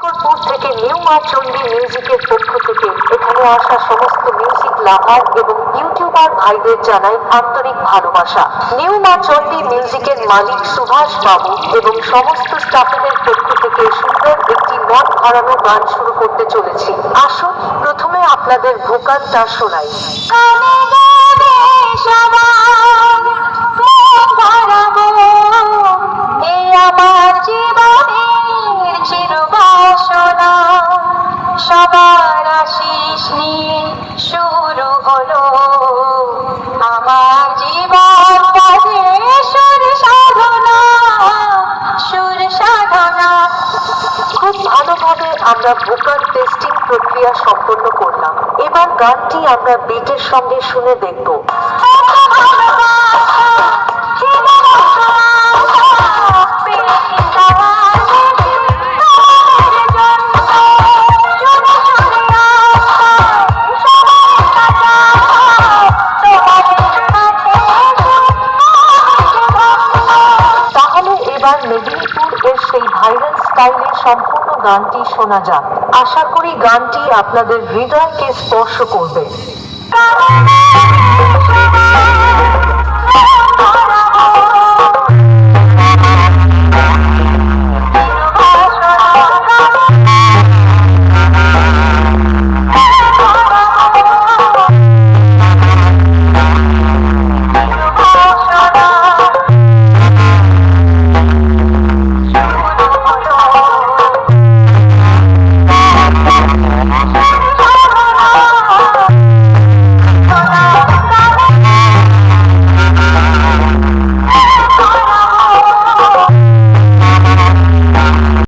শঙ্করপুর থেকে নিউ মা চণ্ডী মিউজিকের পক্ষ থেকে এখানে আসা সমস্ত মিউজিক লাভার এবং ইউটিউবার ভাইদের জানাই আন্তরিক ভালোবাসা। নিউ মা চণ্ডী মিউজিকের মালিক সুভাষ বাবু এবং সমস্ত স্টাফেদের পক্ষ থেকে সুন্দর একটি মন ভরানো গান শুরু করতে চলেছি। আসুন প্রথমে আপনাদের ভোকালটা শোনাই। সবার আশিস নিয়ে শুরু হলো আমার জীবন বাজে সুর সাধনা, সুর সাধনা। খুব ভালোভাবে আমরা ভোকাল টেস্টিং প্রক্রিয়া সম্পন্ন করলাম। এবার গানটি আমরা বিটের সঙ্গে শুনে দেখব। তাহলে এবার মেদিনীপুর এর সেই ভাইরাল স্টাইলে সম্পূর্ণ গানটি শোনা যাক। আশা করি গানটি আপনাদের হৃদয়কে স্পর্শ করবে।